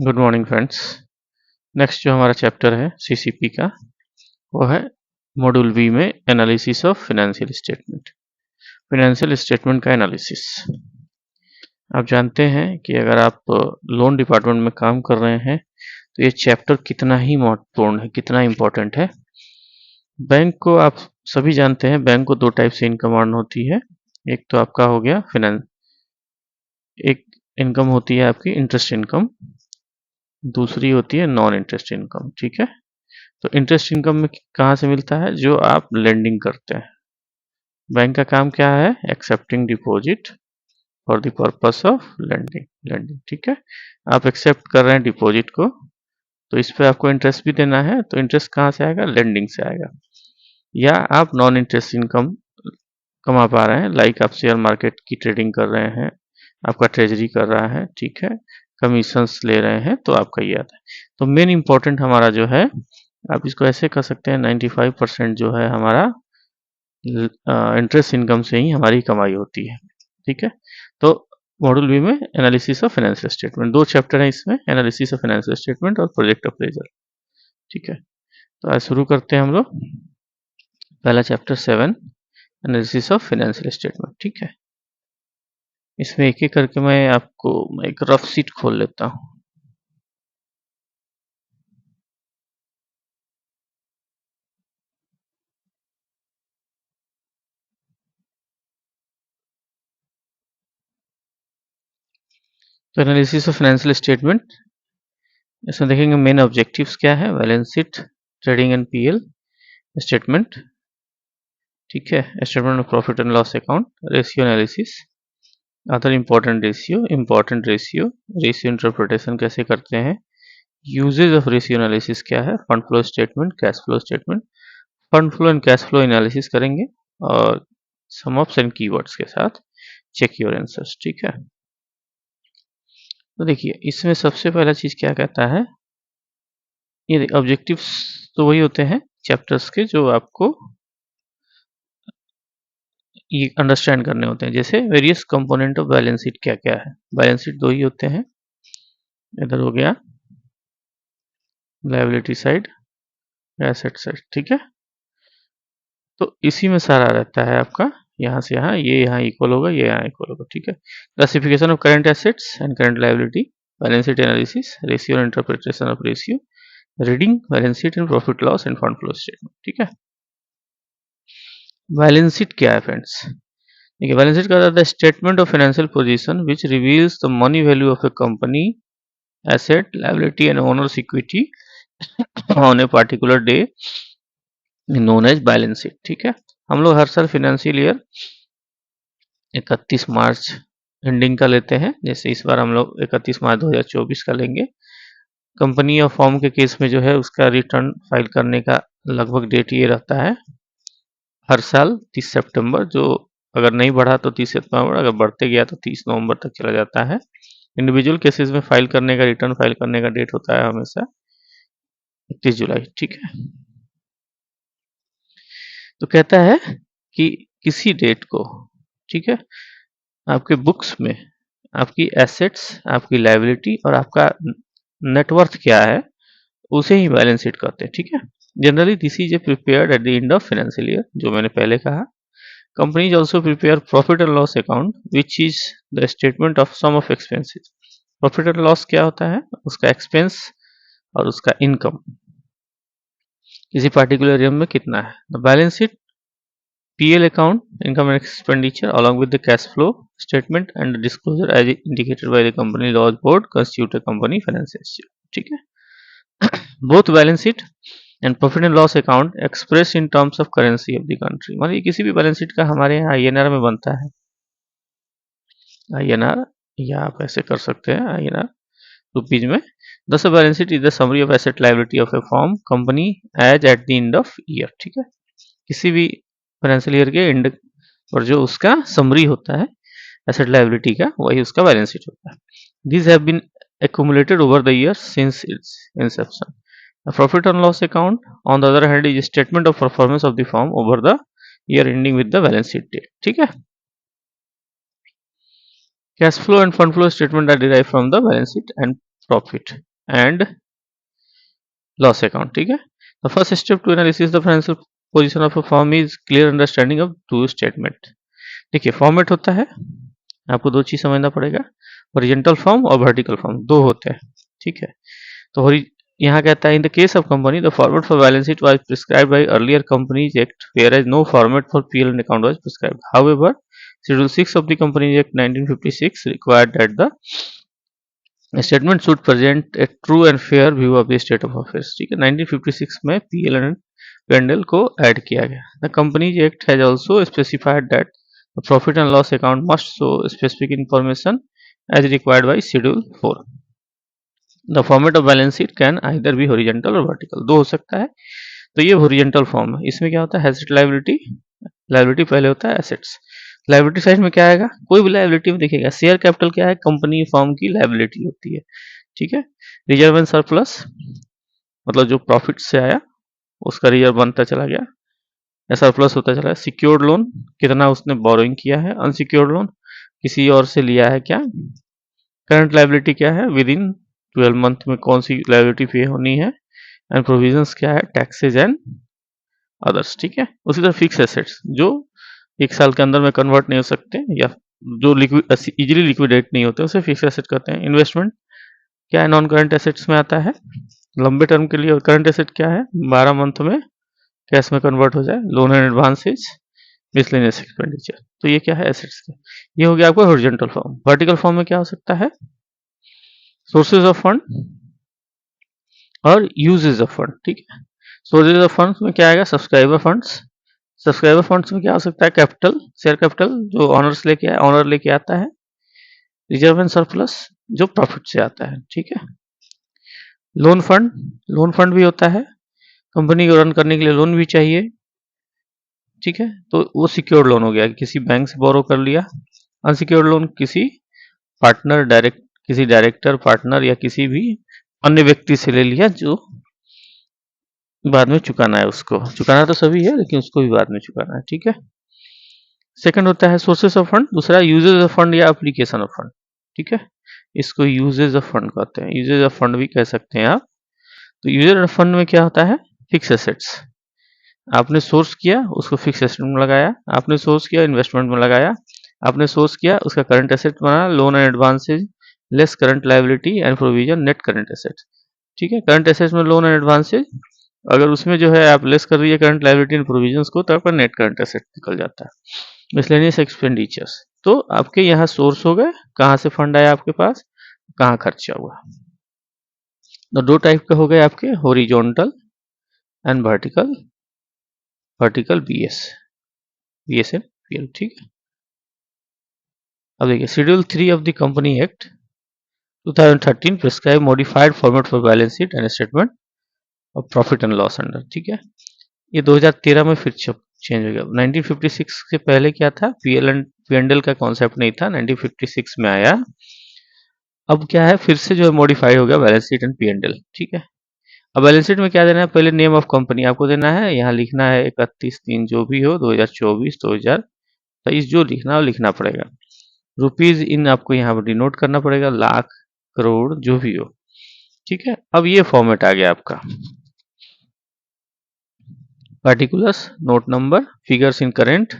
Good morning friends. Next जो हमारा chapter है सीसीपी का वो है मॉड्यूल बी में analysis of financial statement. Financial statement का एनालिसिस आप जानते हैं कि अगर आप लोन डिपार्टमेंट में काम कर रहे हैं तो ये चैप्टर कितना ही महत्वपूर्ण है, कितना इम्पोर्टेंट है। बैंक को आप सभी जानते हैं, बैंक को दो टाइप से इनकम अर्न होती है। एक तो आपका हो गया फाइनेंस, एक इनकम होती है आपकी इंटरेस्ट इनकम, दूसरी होती है नॉन इंटरेस्ट इनकम। ठीक है, तो इंटरेस्ट इनकम में कहाँ से मिलता है? जो आप लेंडिंग करते हैं। बैंक का काम क्या है? Accepting deposit for the purpose of lending. ठीक है, आप एक्सेप्ट कर रहे हैं डिपॉजिट को, तो इस पे आपको इंटरेस्ट भी देना है। तो इंटरेस्ट कहाँ से आएगा? लेंडिंग से आएगा। या आप नॉन इंटरेस्ट इनकम कमा पा रहे हैं, लाइक आप शेयर मार्केट की ट्रेडिंग कर रहे हैं, आपका ट्रेजरी कर रहा है, ठीक है, कमीशंस ले रहे हैं, तो आपका ये आता है। तो मेन इंपॉर्टेंट हमारा जो है, आप इसको ऐसे कर सकते हैं, 95% जो है हमारा इंटरेस्ट इनकम से ही हमारी कमाई होती है। ठीक है, तो मॉड्यूल बी में एनालिसिस ऑफ फाइनेंशियल स्टेटमेंट, दो चैप्टर है इसमें, एनालिसिस ऑफ फाइनेंशियल स्टेटमेंट और प्रोजेक्ट अप्रेजल। ठीक है, तो आज शुरू करते हैं हम लोग। पहला chapter 7 analysis of financial statement. ठीक है, इसमें एक एक करके मैं आपको एक रफ शीट खोल लेता हूँ। तो एनालिसिस ऑफ फाइनेंशियल स्टेटमेंट, इसमें देखेंगे मेन ऑब्जेक्टिव्स क्या है। Balance sheet, trading and PL statement, ठीक है, statement of profit and loss account, ratio analysis, other important ratio, ratio interpretation कैसे करते हैं, यूजेज ऑफ रेशियो एनालिसिस क्या है, fund flow statement, cash flow statement, fund flow and cash flow analysis करेंगे और सम of and keywords के साथ check your answers. ठीक है, तो देखिए इसमें सबसे पहला चीज क्या कहता है, ये ऑब्जेक्टिव्स तो वही होते हैं चैप्टर्स के जो आपको ये अंडरस्टैंड करने होते हैं। जैसे various component of balance sheet क्या क्या है। बैलेंस शीट दो ही होते हैं, इधर हो गया लायबिलिटी साइड, एसेट साइड। ठीक है, तो इसी में सारा रहता है आपका, यहाँ से यहाँ, ये यहाँ इक्वल होगा, ये यहाँ इक्वल होगा। ठीक है, classification of current assets and current liability, balance sheet analysis, ratio and interpretation of ratio, reading balance sheet and profit loss and fund flow statement. ठीक है, बैलेंस शीट क्या है फ्रेंड्स? देखिए बैलेंस शीट का the statement of financial position which reveals the money value of a company, asset, liability and owners equity on a particular day known as balance sheet. ठीक है, हम लोग हर साल financial year 31 March ending का लेते हैं। जैसे इस बार हम लोग 31 मार्च 2024 का लेंगे। कंपनी और फॉर्म के केस में जो है उसका रिटर्न फाइल करने का लगभग डेट ये रहता है हर साल 30 सितंबर, जो अगर नहीं बढ़ा तो 30 सितंबर, अगर बढ़ते गया तो 30 नवंबर तक चला जाता है। इंडिविजुअल केसेस में फाइल करने का, रिटर्न फाइल करने का डेट होता है हमेशा 31 जुलाई। ठीक है, तो कहता है कि किसी डेट को, ठीक है, आपके बुक्स में आपकी एसेट्स, आपकी लायबिलिटी और आपका नेटवर्थ क्या है, उसे ही बैलेंस शीट कहते हैं। ठीक है, generally this is a prepared eight the end of financial year, जो मैंने पहले कहा। Companies also prepare profit and loss account, which is the statement of sum of expenses. Profit and loss क्या होता है? उसका expense और उसका income किसी particular year में कितना है। The balance sheet, PL account, income and expenditure, along with the cash flow statement and the disclosure as indicated by the company laws board constitute a company financial. ठीक है, both balance sheet and profit and loss account express in terms of currency of the country. मतलब किसी भी balance sheet का हमारे यहाँ INR में बनता है, आईएनआर, या आप ऐसे कर सकते हैं आईएनआर रुपीज में। This balance sheet is the summary of asset liability of a form company as at the end of year. ठीक है, किसी भी फाइनेंशियल ईयर के एंड पर जो उसका समरी होता है एसेट लायबिलिटी का, वही उसका बैलेंस शीट होता है। This have been accumulated over the years since its inception. The profit and loss account, on the other hand, is a statement of performance of the firm over the year ending with the balance sheet date. ठीक है, cash flow and fund flow statement are derived from the balance sheet and profit. And loss account, ठीक है। The first step to analysis the financial position of a firm is clear understanding of two statement. देखिए format होता है, आपको दो चीज समझना पड़ेगा, हॉरिजॉन्टल फॉर्म और वर्टिकल फॉर्म, दो होते हैं, ठीक है। तो यहाँ कहता है in the case of company the format for balance sheet was prescribed by earlier companies act where as no format for PL account was prescribed. However schedule 6 of the companies act 1956 required that the statement should present A true and fair view of the state of affairs, ठीक है। 1956 में PL and pandal को add किया गया। The companies act has also specified that the profit and loss account must show specific information as required by schedule 4। The format of balance sheet can either be horizontal or vertical, दो हो सकता है। तो ये horizontal form है, इसमें क्या होता है एसेट लायबिलिटी, लायबिलिटी पहले होता है एसेट्स। लायबिलिटी साइड में क्या आएगा, कोई भी लायबिलिटी में देखिएगा शेयर कैपिटल क्या है, कंपनी फॉर्म की लायबिलिटी होती है, ठीक है। रिजर्व एंड सरप्लस मतलब जो प्रॉफिट से आया उसका रिजर्व बनता चला गया या सरप्लस होता चला गया। सिक्योर्ड लोन कितना उसने बोरोइंग किया है, अनसिक्योर्ड लोन किसी और से लिया है क्या। करंट लायबिलिटी क्या है, विद इन 12 मंथ में कौन सी लायबिलिटी पे होनी है। एंड प्रोविजंस क्या है, टैक्सेज एंड अदर्स, ठीक है। उसी तरह फिक्स एसेट्स जो एक साल के अंदर में कन्वर्ट नहीं हो सकते या जो लिक्विड इजीली लिक्विडेट नहीं होते उसे फिक्स एसेट कहते हैं। इन्वेस्टमेंट क्या है, नॉन करंट एसेट्स में आता है लंबे टर्म के लिए। और करंट एसेट क्या है, 12 मंथ में कैश में कन्वर्ट हो जाए। Loan and advances, miscellaneous expenditure, तो ये क्या है एसेट्स का। ये हो गया आपका हॉरिजॉन्टल फॉर्म। वर्टिकल फॉर्म में क्या हो सकता है, सोर्सेज ऑफ फंड और यूजेज ऑफ फंड, ठीक है। सोर्सेज ऑफ फंड्स में क्या आएगा, सब्सक्राइबर फंड्स। सब्सक्राइबर फंड्स में क्या हो सकता है, कैपिटल, शेयर कैपिटल जो ऑनर्स लेके आए, ऑनर लेके आता है। रिजर्व एंड सरप्लस जो प्रॉफिट से आता है, ठीक है। लोन फंड, लोन फंड भी होता है, कंपनी को रन करने के लिए लोन भी चाहिए, ठीक है। तो वो सिक्योर्ड लोन हो गया, किसी बैंक से बोरो कर लिया। अनसिक्योर्ड लोन किसी पार्टनर किसी डायरेक्टर पार्टनर या किसी भी अन्य व्यक्ति से ले लिया जो बाद में चुकाना है, उसको चुकाना तो सभी है लेकिन उसको भी बाद में चुकाना है, ठीक है। सेकंड होता है सोर्सेस ऑफ फंड, दूसरा यूजेज ऑफ फंड या एप्लीकेशन ऑफ फंड, ठीक है। इसको यूजेज ऑफ फंड कहते हैं, यूजेज ऑफ फंड भी कह सकते हैं आप। तो यूजेज ऑफ फंड में क्या होता है, फिक्स एसेट्स, आपने सोर्स किया उसको फिक्स एसेट में लगाया, आपने सोर्स किया इन्वेस्टमेंट में लगाया, आपने सोर्स किया उसका करंट एसेट बना, loan and advances less current liability and provision net current asset, ठीक है। करंट एसेट्स में लोन एंड एडवांसेज, अगर उसमें जो है आप लेस कर रही है करंट लायबिलिटी एंड प्रोविजंस को तो आपका नेट करंट एसेट निकल जाता है। मिसलेनियस एक्सपेंडिचर्स, तो आपके यहाँ सोर्स हो गए, कहाँ से फंड आया आपके पास, कहाँ खर्चा हुआ। तो दो टाइप के हो गए आपके, horizontal and vertical, vertical BS and PL, ठीक है। अब देखिए schedule 3 of the company act 2013 prescribe modified format for balance sheet and statement of profit and loss under, ठीक है। ये 2013 में फिर चेंज हो गया। 1956 से पहले क्या था, पीएल एंड पीएनडल का कॉन्सेप्ट नहीं था, 1956 में आया। अब क्या है, फिर से जो है मॉडिफाई हो गया बैलेंस शीट एंड पीएनडल, ठीक है। अब बैलेंस शीट में क्या देना है, पहले नेम ऑफ कंपनी आपको देना है, यहाँ लिखना है 31/3 जो भी हो 2024 2023 जो लिखना हो लिखना पड़ेगा। रुपीज इन आपको यहाँ पर डिनोट करना पड़ेगा, लाख करोड़ जो भी हो, ठीक है। अब ये फॉर्मेट आ गया आपका, particulars, note number, figures in current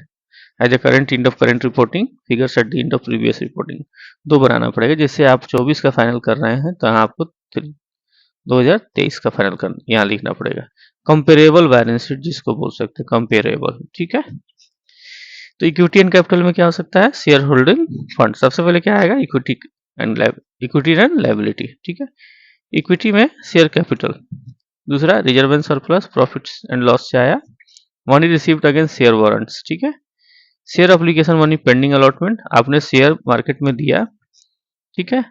as a current end of current reporting, figures at the end of previous reporting, दो बनाना पड़ेगा। जैसे आप 24 का फाइनल कर रहे हैं तो यहाँ आपको 2023 का फाइनल कर यहाँ लिखना पड़ेगा। कंपेरेबल बैलेंस शीट जिसको बोल सकते हैं, कंपेरेबल, ठीक है। तो इक्विटी एंड कैपिटल में क्या हो सकता है, शेयर होल्डिंग फंड, सबसे पहले क्या आएगा, इक्विटी एंड लायबिलिटी, ठीक है। इक्विटी में शेयर कैपिटल, दूसरा reserve and surplus, profits and loss से आया, money received against share warrants, ठीक है। Share application money pending allotment, आपने शेयर मार्केट में दिया, ठीक है,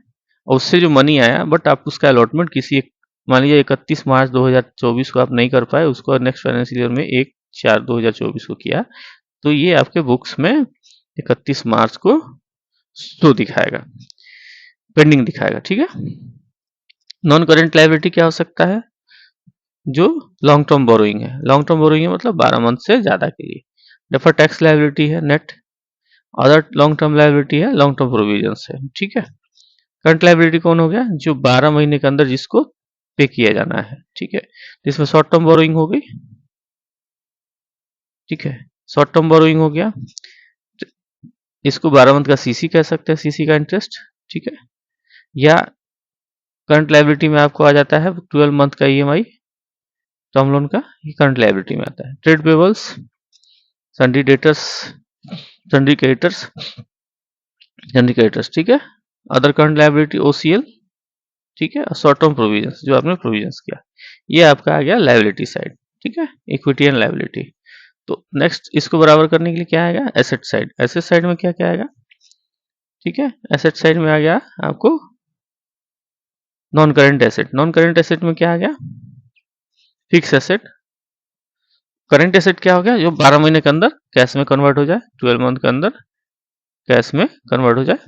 और उससे जो मनी आया बट आप उसका अलॉटमेंट किसी एक, मान लीजिए 31 मार्च 2024 को आप नहीं कर पाए, उसको नेक्स्ट फाइनेंशियल ईयर में 1/4/2024 को किया, तो ये आपके बुक्स में 31 मार्च को शो दिखाएगा, पेंडिंग दिखाएगा, ठीक है। नॉन करेंट लायबिलिटी क्या हो सकता है, जो लॉन्ग टर्म बोरोइंग है, लॉन्ग टर्म बोरोइंग है मतलब 12 मंथ से ज्यादा के लिए। डेफर्ड टैक्स लायबिलिटी है net, other long term liability है लॉन्ग टर्म प्रोविजन है, ठीक है। करंट लायबिलिटी कौन हो गया, जो 12 महीने के अंदर जिसको पे किया जाना है, ठीक है। इसमें शॉर्ट टर्म बोरोइंग हो गई, ठीक है, शॉर्ट टर्म बोरोइंग हो गया। इसको 12 मंथ का सीसी कह सकते हैं, सीसी का इंटरेस्ट, ठीक है। या करंट लायबिलिटी में आपको आ जाता है 12 मंथ का ईएमआई, टर्म लोन का, ये करंट लायबिलिटी में आता है। Trade payables, सन्डी debtors, सन्डी creditors, सन्डी creditors, ठीक है। अदर करंट लायबिलिटी ओसीएल, ठीक है। शॉर्ट टर्म प्रोविजंस, जो आपने प्रोविजंस किया, ये आपका आ गया लायबिलिटी साइड, ठीक है, इक्विटी एंड लायबिलिटी। तो नेक्स्ट इसको बराबर करने के लिए क्या आएगा, एसेट साइड। एसेट साइड में क्या क्या आएगा, ठीक है। एसेट साइड में आ गया आपको non current asset. Non current asset में क्या आ गया, फिक्स एसेट। करंट एसेट क्या हो गया, जो 12 महीने के अंदर कैश में कन्वर्ट हो जाए, 12 मंथ के अंदर कैश में कन्वर्ट हो जाए।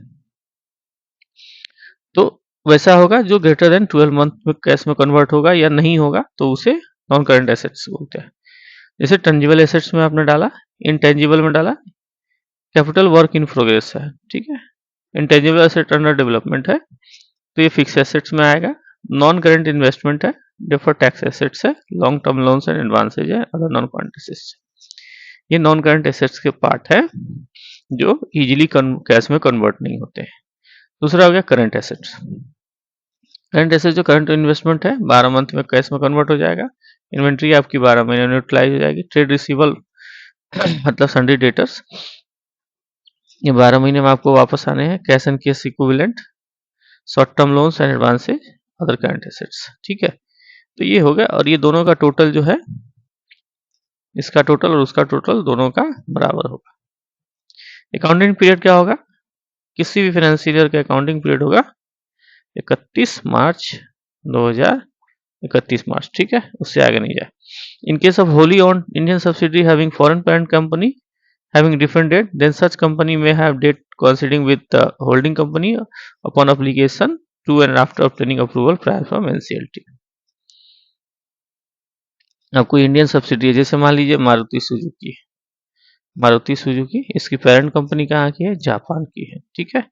तो वैसा होगा जो ग्रेटर देन 12 मंथ में कैश में कन्वर्ट होगा या नहीं होगा, तो उसे नॉन करंट एसेट्स बोलते हैं। जैसे टेंजिबल एसेट्स में आपने डाला, इनटेंजिबल में डाला, कैपिटल वर्क इन प्रोग्रेस है, ठीक है। इंटेंजिबल एसेट अंडर डेवलपमेंट है, तो ये फिक्स एसेट्स में आएगा। नॉन करंट इन्वेस्टमेंट है, डिफर्ड टैक्स एसेट्स है, long term loans and advances है, अदर नॉन करंट एसेट्स। ये नॉन करंट एसेट्स के पार्ट है जो इजीली कैश में कन्वर्ट नहीं होते हैं। दूसरा हो गया करंट एसेट्स। करंट एसेट जो करंट इन्वेस्टमेंट है, 12 मंथ में कैश में कन्वर्ट हो जाएगा। इन्वेंट्री आपकी 12 महीने में यूटिलाइज हो जाएगी। ट्रेड रिसीवल मतलब सन्डी डेटर्स, ये 12 महीने में आपको वापस आने हैं। Cash and cash equivalent, short term loans and advances, other current assets, ठीक है। तो ये हो गया, और ये दोनों का टोटल जो है, इसका टोटल और उसका टोटल दोनों का बराबर होगा। अकाउंटिंग पीरियड क्या होगा, किसी भी फाइनेंशियल ईयर का अकाउंटिंग पीरियड होगा 31 मार्च 2031 मार्च, ठीक है, उससे आगे नहीं जाए। In case of wholly owned Indian subsidiary having foreign parent company having different date, then such company may have date coinciding with the holding company upon application to and after obtaining approval prior from NCLT। अब कोई Indian subsidy, जैसे मान लीजिए Maruti Suzuki, Maruti Suzuki इसकी parent company कहाँ की है, Japan की है, ठीक है।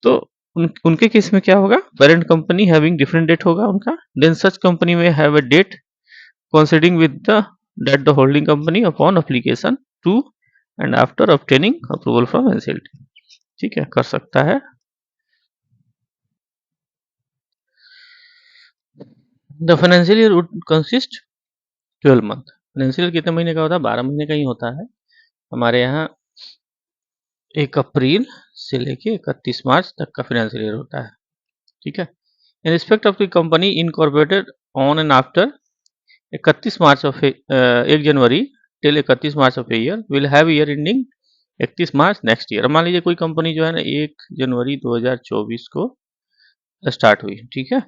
तो उनके केस में क्या होगा, parent company having different date होगा उनका, देन सच कंपनी में have a date coinciding with the that the holding company upon application to and after obtaining approval from NCLT, ठीक है, कर सकता है। The financial year would consist 12 month. Financial कितने महीने का होता है, 12 महीने का ही होता है हमारे यहाँ। 1 अप्रैल से लेके 31 मार्च तक का फाइनेंशियल ईयर होता है, ठीक है। In respect of the company incorporated on and after 31 March of 1 January till 31 March of a year will have year ending 31 March next year. मान लीजिए कोई कंपनी जो है ना 1 जनवरी 2024 को स्टार्ट हुई, ठीक है,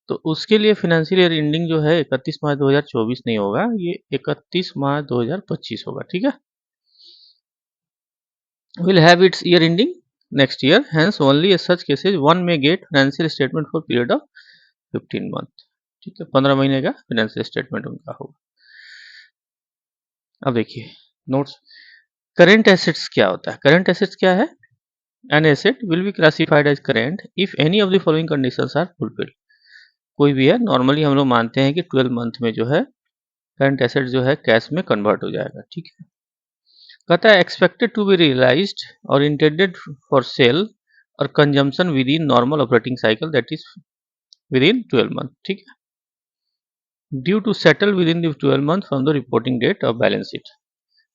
तो उसके लिए फाइनेंशियल ईयर एंडिंग जो है 31 मार्च 2024 नहीं होगा, ये 31 मार्च 2025 होगा, ठीक है। Will have its year ending next year, hence only in such cases one may get financial statement for period of 15 month, ठीक है, 15 महीने का फाइनेंशियल स्टेटमेंट उनका होगा। अब देखिए नोट्स, करेंट एसेट्स क्या होता है, करेंट एसेट्स क्या है, an asset will be classified as current if any of the following conditions are fulfilled. कोई भी है, नॉर्मली हम लोग मानते हैं कि 12 मंथ में जो है करंट एसेट जो है कैश में कन्वर्ट हो जाएगा, ठीक है। कहता है एक्सपेक्टेड टू बी रियलाइज्ड और इंटेंडेड फॉर सेल और consumption within normal operating cycle that is within 12 month, ठीक है। Due to settle within the 12 month from the reporting date of balance sheet.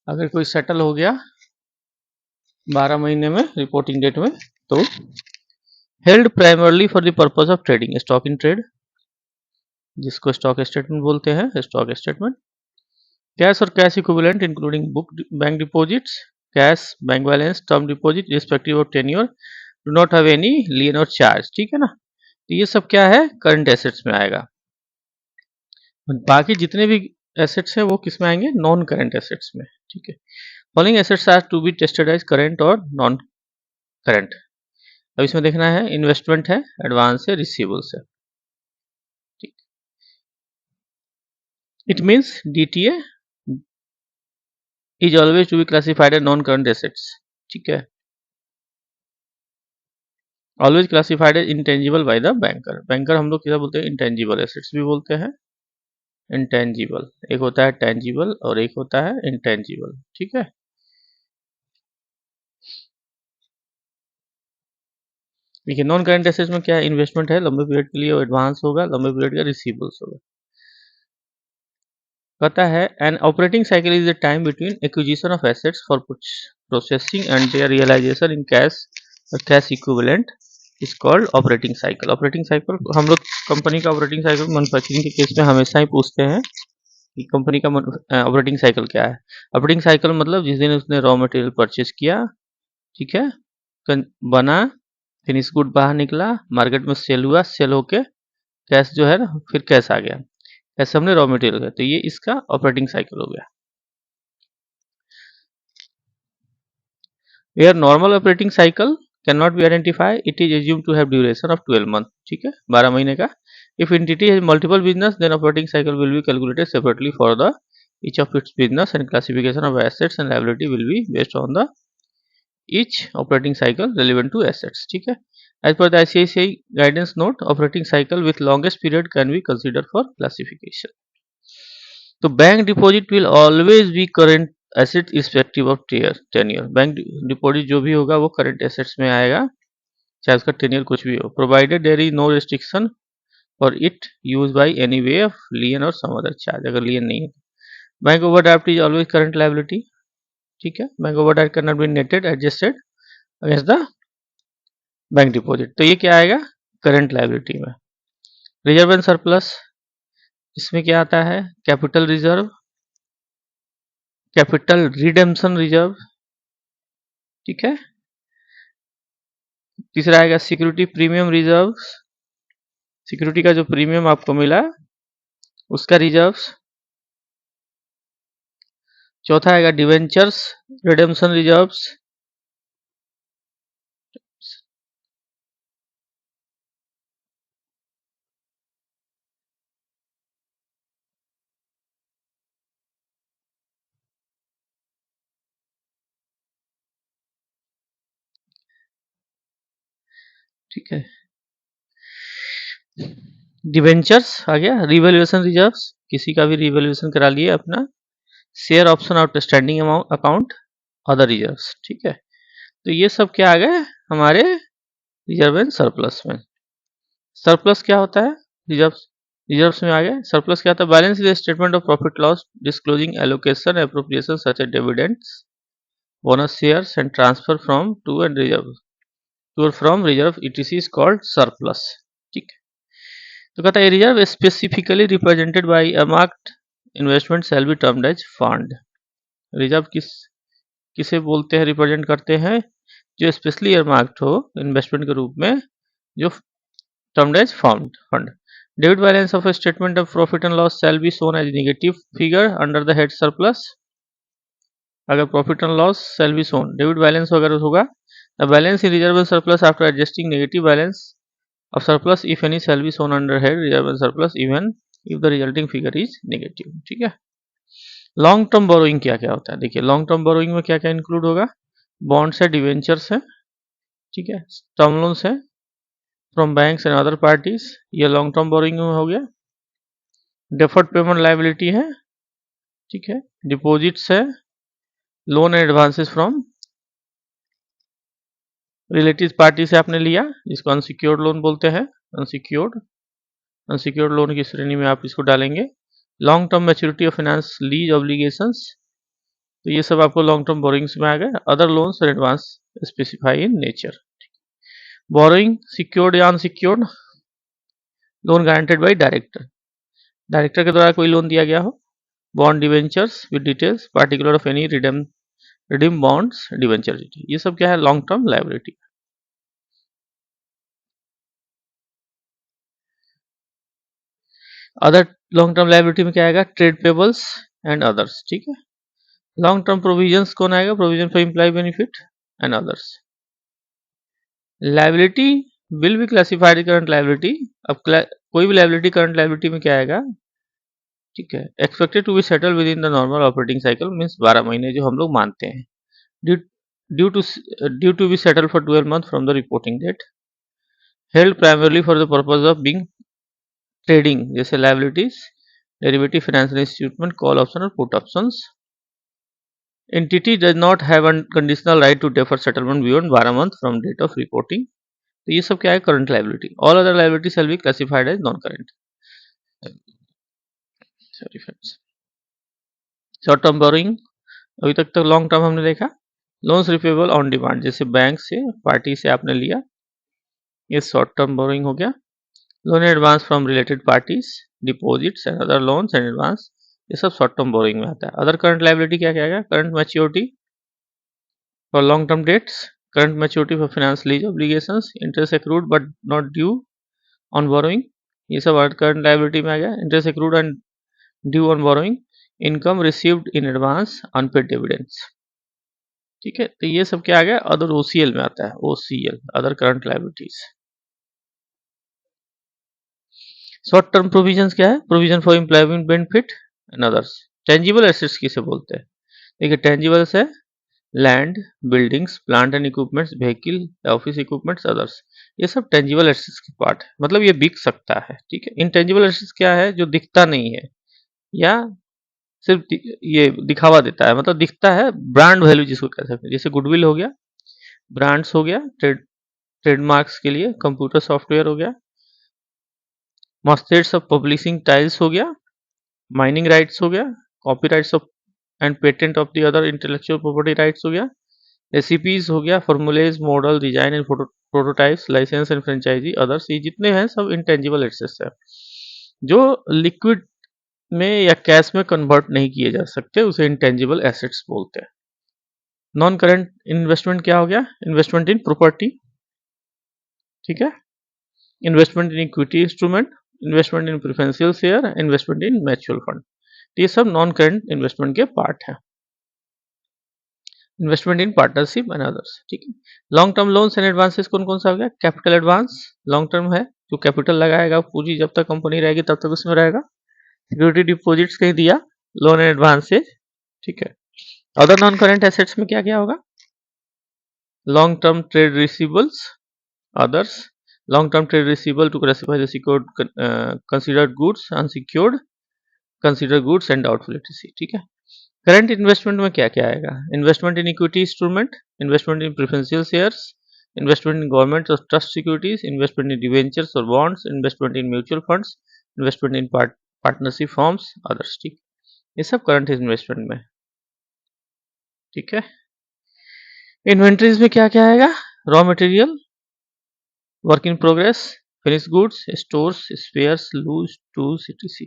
अगर कोई settle हो गया 12 महीने में रिपोर्टिंग डेट में, तो held primarily for the purpose of trading, stock in trade, जिसको स्टॉक स्टेटमेंट बोलते हैं, स्टॉक स्टेटमेंट। कैश और cash equivalent including book bank deposits, cash, bank balance, term deposit respective of tenure do not have any lien और charge, ठीक है ना। तो ये सब क्या है, करंट एसेट्स में आएगा। बाकी जितने भी एसेट्स हैं वो किस में आएंगे, नॉन करंट एसेट्स में, ठीक है। Following assets are to be tested as current और नॉन करंट। अब इसमें देखना है, इन्वेस्टमेंट है, एडवांस है, रिसीवेबल्स है, ठीक। It means DTA is always to be classified as non current assets, ठीक है। Always classified as intangible by the banker. Banker हम लोग क्या बोलते हैं, इंटेंजिबल एसेट्स भी बोलते हैं, इंटेंजिबल। एक होता है टेंजिबल और एक होता है इंटेंजिबल, ठीक है। देखिए नॉन करेंट एसेट्स में क्या है, इन्वेस्टमेंट है, लंबे पीरियड के लिए एडवांस होगा, लंबे पीरियड का रिसीवेबल्स होगा। कहता है an operating cycle is the time between acquisition of assets for processing and their realisation in cash और cash equivalent is called operating cycle. Operating cycle हम लोग कंपनी का ऑपरेटिंग साइकिल मैन्युफैक्चरिंग के case में हमेशा ही पूछते हैं कि कंपनी का ऑपरेटिंग साइकिल क्या है। ऑपरेटिंग साइकिल मतलब जिस दिन उसने रॉ मटेरियल परचेज किया, ठीक है, बना, फिनिश गुड बाहर निकला, मार्केट में सेल हुआ, सेल होके कैश जो है ना, फिर कैश आ गया, ऐसे हमने रॉ मटेरियल का, तो ये इसका ऑपरेटिंग साइकिल हो गया। Where normal operating cycle cannot be identified, it is assumed to have duration of 12 month, ठीक है, 12 महीने का। If entity has multiple business, then operating cycle will be calculated separately for the each of its business, and classification of assets and liability will be based on the each operating cycle relevant to assets, ठीक है। As per the ICICI guidance note, operating cycle with longest period can be considered for classification. तो bank deposit will always be current asset irrespective of tenure. Bank deposit जो भी होगा वो current assets में आएगा, चाहे उसका टेन्योर कुछ भी हो, provided there is no restriction for it use by any way of lien और सम अदर चार्ज। अगर लियन नहीं है, bank overdraft is always current liability, ठीक है। Bank overdraft can not be netted adjusted against the bank deposit, तो ये क्या आएगा करंट लायबिलिटी में। रिजर्व एंड सरप्लस, इसमें क्या आता है, capital reserve, capital redemption reserve, ठीक है। तीसरा आएगा सिक्योरिटी प्रीमियम रिजर्व, सिक्योरिटी का जो प्रीमियम आपको मिला उसका रिजर्व्स। चौथा आएगा डिवेंचर्स रिडेम्पशन रिजर्व्स, ठीक है। डिवेंचर्स आ गया, रिवैल्यूएशन रिजर्व्स, किसी का भी रिवैल्यूएशन करा लिए अपना, share option outstanding account, other reserves, ठीक है। तो ये सब क्या आ गए हमारे रिजर्व एंड सरप्लस में। सरप्लस क्या होता है, रिजर्व्स, रिजर्व्स में आ गए। सरप्लस क्या होता है, balance is statement of profit loss disclosing allocation appropriation such as dividends, bonus shares and transfer from to and reserve to और from reserve etc is called surplus, ठीक है। तो कहता है reserve specifically represented by a marked investment shall be termed as fund. Reserve किसे बोलते हैं, represent करते हैं, जो स्पेशली मार्क्ड हो इन्वेस्टमेंट के रूप में, जो termed as fund. Debit balance of a statement of profit and loss shall be shown as negative figure under the head surplus। अगर profit and loss shall be shown, debit balance अगर होगा, the balance in reserve and surplus after adjusting negative balance of surplus if any shall be shown under head reserve and surplus even if the resulting figure is negative, ठीक है। Long term borrowing क्या क्या होता है, देखिए long term borrowing में क्या क्या इंक्लूड होगा, बॉन्ड्स है, डिवेंचर्स है, ठीक है, टर्म लोन्स है from banks and other parties, ये लॉन्ग टर्म बोरोइंग में हो गया। डेफर्ड पेमेंट लायबिलिटी है, ठीक है, डिपॉजिट्स है, loan and advances from relative party से आपने लिया, जिसको अनसिक्योर्ड लोन बोलते हैं, अनसिक्योर्ड लोन की श्रेणी में आप इसको डालेंगे। Long term maturity of finance lease obligations, तो ये सब आपको लॉन्ग टर्म बोरोइंग्स में आ गए। अदर लोन्स और advance specify in nature. Borrowing secured या unsecured, loan guaranteed by director, director के द्वारा कोई लोन दिया गया हो। Bond debentures with details particular of any redeem bonds debenture, ये सब क्या है long term liability. Other long term liability में क्या आएगा, ट्रेड पेबल्स एंड अदर्स, ठीक है। लॉन्ग टर्म प्रोविजंस कौन आएगा, provision for employ benefit and others. Liability will be classified current liability, अब कोई भी लायबिलिटी करंट लायबिलिटी में क्या आएगा, ठीक है, expected to be settle within the normal operating cycle, means 12 महीने जो हम लोग मानते हैं, due to be settle for 12 month from the reporting date. Held primarily for the purpose of being trading, जैसे liabilities, derivative, financial instrument, call option और put options. Entity does not have unconditional right to defer settlement beyond 12 month from date of reporting. तो ये सब क्या है, current liability. All other liability shall be classified as non current. Sorry friends. Short term borrowing, अभी तक तो long term हमने देखा। लोन्स रिपेबल ऑन डिमांड, जैसे बैंक से, पार्टी से आपने लिया, ये शॉर्ट टर्म बोरोइंग हो गया। Loan advance from related parties, deposits and other loans and advance, ये सब शॉर्ट टर्म बोरोइंग में आता है। अदर करंट लाइबिलिटी क्या क्या है, current maturity for long term debts, current maturity for finance lease obligations, interest accrued but not due on borrowing, ये सब करंट लाइबिलिटी में आ गया। Interest accrued and due on borrowing, income received in advance, unpaid dividends. ठीक है, तो ये सब क्या आ गया, अदर ओसीएल में आता है, OCL, other current liabilities. Short term provisions क्या है, provision for employment benefit and others. Tangible assets किसे बोलते हैं, देखिए टेंजिबल्स है land, buildings, plant and equipments, vehicle, office equipments, others, ये सब टेंजिबल एसेट्स की पार्ट है, मतलब ये बिक सकता है। ठीक है, इनटेंजिबल एसेट्स क्या है, जो दिखता नहीं है या सिर्फ ये दिखावा देता है, मतलब दिखता है, ब्रांड वैल्यू जिसको कह सकते हैं, जैसे गुडविल हो गया, ब्रांड्स हो गया, ट्रेडमार्क्स के लिए, कंप्यूटर सॉफ्टवेयर हो गया, मस्टर्ड्स ऑफ पब्लिशिंग टाइल्स हो गया, माइनिंग राइट्स हो गया, copy rights of and patent of the other intellectual property rights हो गया, रेसिपीज हो गया, formulas, model, design and prototypes, licence and franchise, others, ये जितने हैं सब इंटेंजिबल एसेट्स है, जो लिक्विड में या कैश में कन्वर्ट नहीं किए जा सकते, उसे इंटेंजिबल एसेट्स बोलते हैं। नॉन करंट इन्वेस्टमेंट क्या हो गया, इन्वेस्टमेंट इन प्रॉपर्टी, ठीक है, investment in equity instrument, investment in preferential share, investment in mutual fund, ये सब नॉन करंट इन्वेस्टमेंट के पार्ट है। Investment in partnership and others, ठीक है। Long term loans and advances कौन कौन सा हो गया, कैपिटल एडवांस, लॉन्ग टर्म है, जो कैपिटल लगाएगा पूंजी जब तक कंपनी रहेगी तब तक उसमें रहेगा। सिक्योरिटी डिपॉजिट्स कहीं दिया, लोन एंड एडवांसेस, ठीक है। अदर नॉन करंट एसेट्स में क्या क्या होगा, long term trade receivables, others, long-term trade receivable to classify the secured considered goods, unsecured considered goods and doubtful etc, ठीक है। करंट इन्वेस्टमेंट में क्या क्या आएगा, investment in equity instrument, investment in preferential shares, investment in government और trust securities, investment in debentures और bonds, investment in mutual funds, investment in partnership forms, others, ठीक, ये सब करंट इन्वेस्टमेंट में, ठीक है। इन्वेंट्रीज में क्या क्या आएगा, raw material, work in progress, finish goods, stores, spares, loose, tools etc,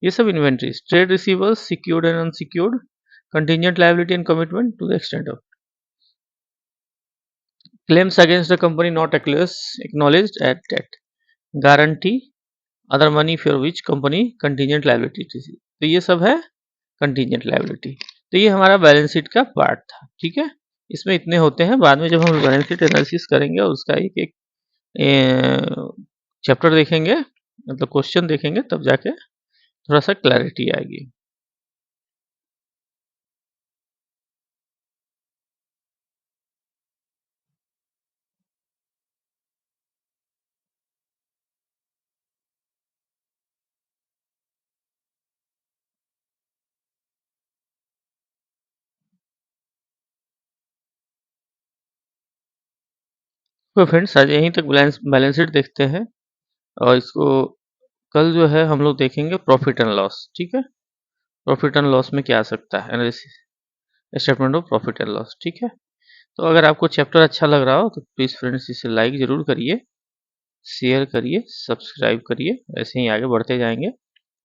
ये सब इन्वेंट्रीज। Trade receivers, secured and unsecured, contingent liability and commitment to the extent of claims against the company not acknowledged at date, guarantee, other money for which company contingent liability, तो ये सब है contingent liability. तो ये हमारा balance sheet का part था, ठीक है। इसमें इतने होते हैं, बाद में जब हम बैलेंस शीट एनालिसिस करेंगे और उसका एक एक चैप्टर देखेंगे, मतलब क्वेश्चन देखेंगे, तब जाके थोड़ा सा क्लैरिटी आएगी। तो फ्रेंड्स आज यहीं तक बैलेंस शीट देखते हैं, और इसको कल जो है हम लोग देखेंगे प्रॉफिट एंड लॉस, ठीक है। प्रॉफिट एंड लॉस में क्या आ सकता है, analysis statement of profit and loss, ठीक है। तो अगर आपको चैप्टर अच्छा लग रहा हो तो प्लीज़ फ्रेंड्स इसे लाइक ज़रूर करिए, शेयर करिए, सब्सक्राइब करिए, ऐसे ही आगे बढ़ते जाएंगे।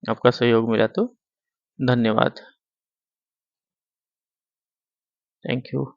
आपका सहयोग मिला तो धन्यवाद, थैंक यू।